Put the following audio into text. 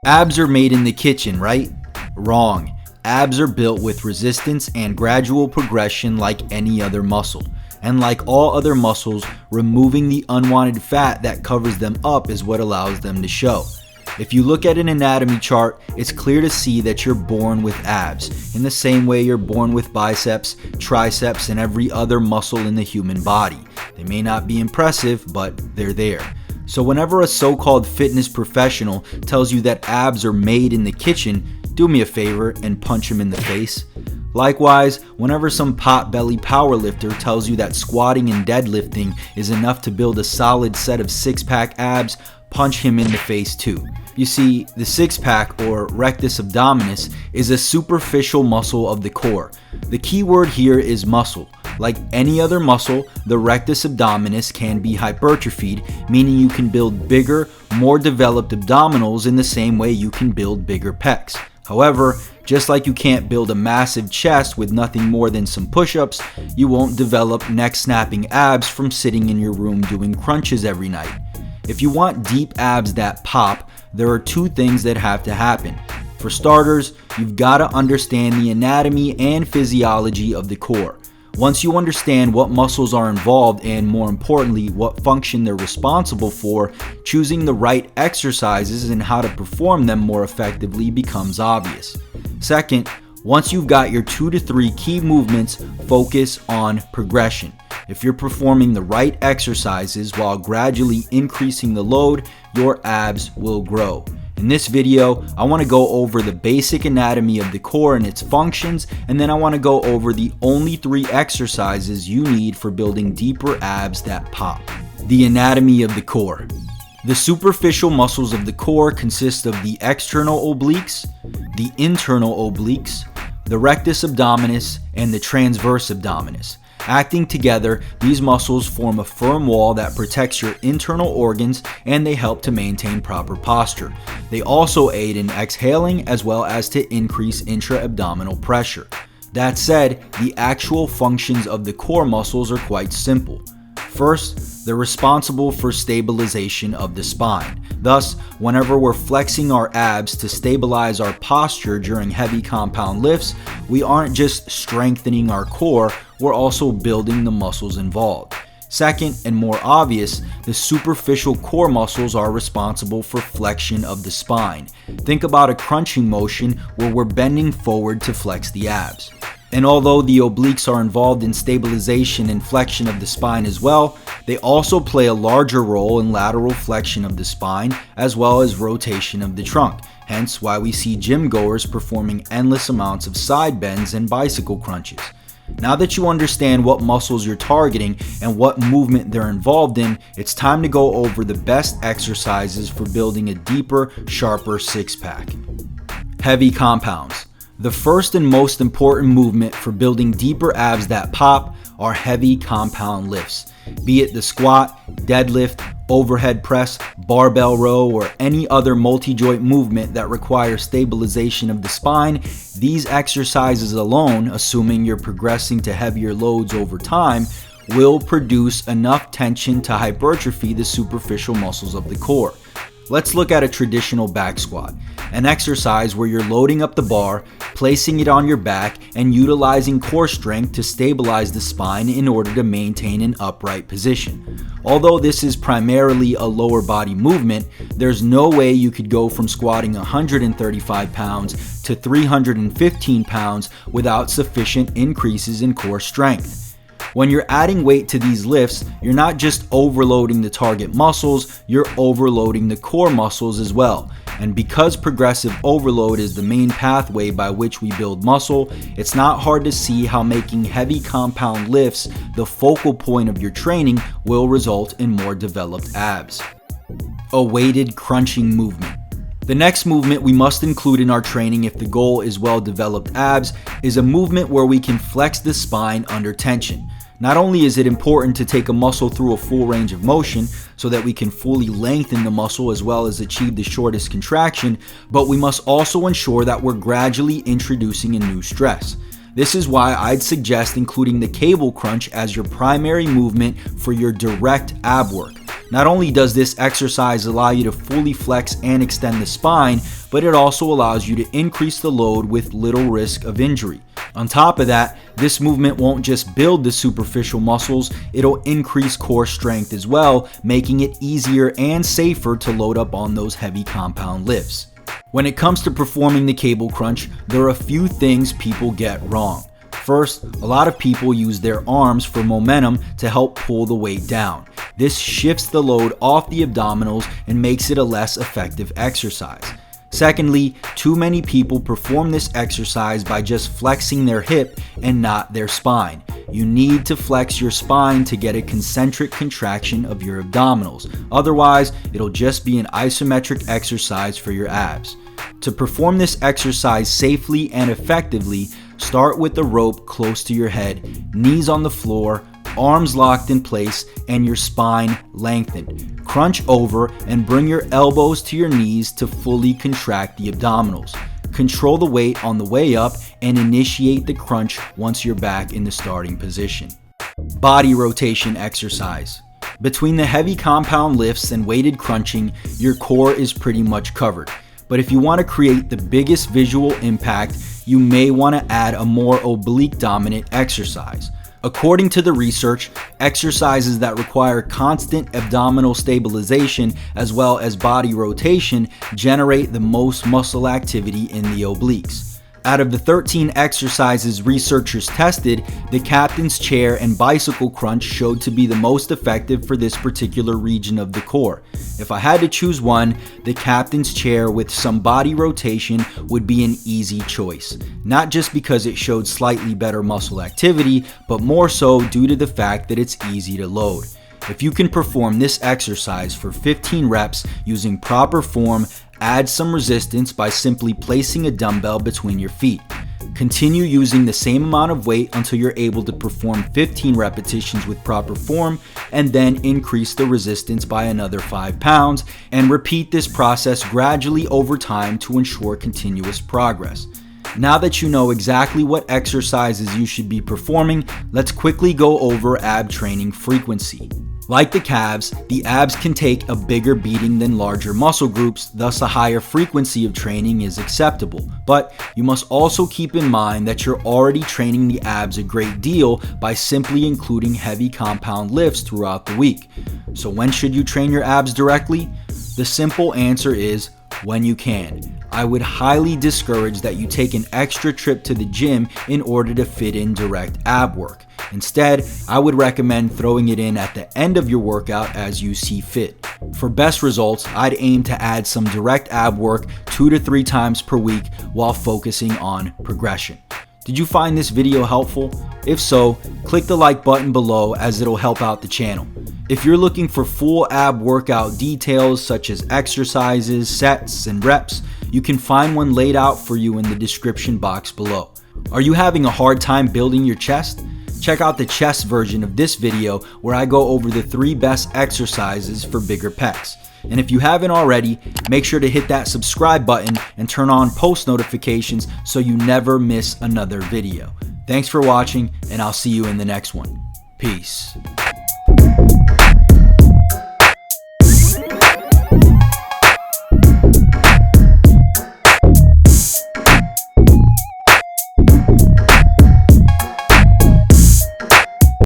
Abs are made in the kitchen, right? Wrong. Abs are built with resistance and gradual progression like any other muscle. And like all other muscles, removing the unwanted fat that covers them up is what allows them to show. If you look at an anatomy chart, it's clear to see that you're born with abs, in the same way you're born with biceps, triceps, and every other muscle in the human body. They may not be impressive, but they're there. So whenever a so-called fitness professional tells you that abs are made in the kitchen, do me a favor and punch him in the face. Likewise, whenever some pot-belly powerlifter tells you that squatting and deadlifting is enough to build a solid set of six-pack abs, punch him in the face too. You see, the six-pack, or rectus abdominis, is a superficial muscle of the core. The key word here is muscle. Like any other muscle, the rectus abdominis can be hypertrophied, meaning you can build bigger, more developed abdominals in the same way you can build bigger pecs. However, just like you can't build a massive chest with nothing more than some push-ups, you won't develop neck-snapping abs from sitting in your room doing crunches every night. If you want deep abs that pop, there are two things that have to happen. For starters, you've got to understand the anatomy and physiology of the core. Once you understand what muscles are involved and, more importantly, what function they're responsible for, choosing the right exercises and how to perform them more effectively becomes obvious. Second, once you've got your 2 to 3 key movements, focus on progression. If you're performing the right exercises while gradually increasing the load, your abs will grow. In this video, I want to go over the basic anatomy of the core and its functions, and then I want to go over the only 3 exercises you need for building deeper abs that pop. The anatomy of the core. The superficial muscles of the core consist of the external obliques, the internal obliques, the rectus abdominis, and the transverse abdominis. Acting together, these muscles form a firm wall that protects your internal organs, and they help to maintain proper posture. They also aid in exhaling as well as to increase intra-abdominal pressure. That said, the actual functions of the core muscles are quite simple. First, they're responsible for stabilization of the spine. Thus, whenever we're flexing our abs to stabilize our posture during heavy compound lifts, we aren't just strengthening our core, we're also building the muscles involved. Second, and more obvious, the superficial core muscles are responsible for flexion of the spine. Think about a crunching motion where we're bending forward to flex the abs. And although the obliques are involved in stabilization and flexion of the spine as well, they also play a larger role in lateral flexion of the spine as well as rotation of the trunk, hence why we see gym goers performing endless amounts of side bends and bicycle crunches. Now that you understand what muscles you're targeting and what movement they're involved in, it's time to go over the best exercises for building a deeper, sharper six-pack. Heavy compounds. The first and most important movement for building deeper abs that pop are heavy compound lifts. Be it the squat, deadlift, overhead press, barbell row, or any other multi-joint movement that requires stabilization of the spine, these exercises alone, assuming you're progressing to heavier loads over time, will produce enough tension to hypertrophy the superficial muscles of the core. Let's look at a traditional back squat, an exercise where you're loading up the bar, placing it on your back, and utilizing core strength to stabilize the spine in order to maintain an upright position. Although this is primarily a lower body movement, there's no way you could go from squatting 135 pounds to 315 pounds without sufficient increases in core strength. When you're adding weight to these lifts, you're not just overloading the target muscles, you're overloading the core muscles as well. And because progressive overload is the main pathway by which we build muscle, it's not hard to see how making heavy compound lifts the focal point of your training will result in more developed abs. A weighted crunching movement. The next movement we must include in our training if the goal is well-developed abs is a movement where we can flex the spine under tension. Not only is it important to take a muscle through a full range of motion so that we can fully lengthen the muscle as well as achieve the shortest contraction, but we must also ensure that we're gradually introducing a new stress. This is why I'd suggest including the cable crunch as your primary movement for your direct ab work. Not only does this exercise allow you to fully flex and extend the spine, but it also allows you to increase the load with little risk of injury. On top of that, this movement won't just build the superficial muscles, it'll increase core strength as well, making it easier and safer to load up on those heavy compound lifts. When it comes to performing the cable crunch, there are a few things people get wrong. First, a lot of people use their arms for momentum to help pull the weight down. This shifts the load off the abdominals and makes it a less effective exercise. Secondly, too many people perform this exercise by just flexing their hip and not their spine. You need to flex your spine to get a concentric contraction of your abdominals. Otherwise, it'll just be an isometric exercise for your abs. To perform this exercise safely and effectively, start with the rope close to your head, knees on the floor, arms locked in place, and your spine lengthened. Crunch over and bring your elbows to your knees to fully contract the abdominals. Control the weight on the way up and initiate the crunch once you're back in the starting position. Body rotation exercise. Between the heavy compound lifts and weighted crunching, your core is pretty much covered. But if you want to create the biggest visual impact, you may want to add a more oblique dominant exercise. According to the research, exercises that require constant abdominal stabilization as well as body rotation generate the most muscle activity in the obliques. Out of the 13 exercises researchers tested, the captain's chair and bicycle crunch showed to be the most effective for this particular region of the core. If I had to choose one, the captain's chair with some body rotation would be an easy choice. Not just because it showed slightly better muscle activity, but more so due to the fact that it's easy to load. If you can perform this exercise for 15 reps using proper form, add some resistance by simply placing a dumbbell between your feet. Continue using the same amount of weight until you're able to perform 15 repetitions with proper form, and then increase the resistance by another 5 pounds, and repeat this process gradually over time to ensure continuous progress. Now that you know exactly what exercises you should be performing, let's quickly go over ab training frequency. Like the calves, the abs can take a bigger beating than larger muscle groups, thus a higher frequency of training is acceptable. But you must also keep in mind that you're already training the abs a great deal by simply including heavy compound lifts throughout the week. So when should you train your abs directly? The simple answer is when you can. I would highly discourage that you take an extra trip to the gym in order to fit in direct ab work. Instead, I would recommend throwing it in at the end of your workout as you see fit. For best results, I'd aim to add some direct ab work 2 to 3 times per week while focusing on progression. Did you find this video helpful? If so, click the like button below as it'll help out the channel. If you're looking for full ab workout details such as exercises, sets, and reps, you can find one laid out for you in the description box below. Are you having a hard time building your chest? Check out the chest version of this video where I go over the 3 best exercises for bigger pecs. And if you haven't already, make sure to hit that subscribe button and turn on post notifications so you never miss another video. Thanks for watching, and I'll see you in the next one. Peace.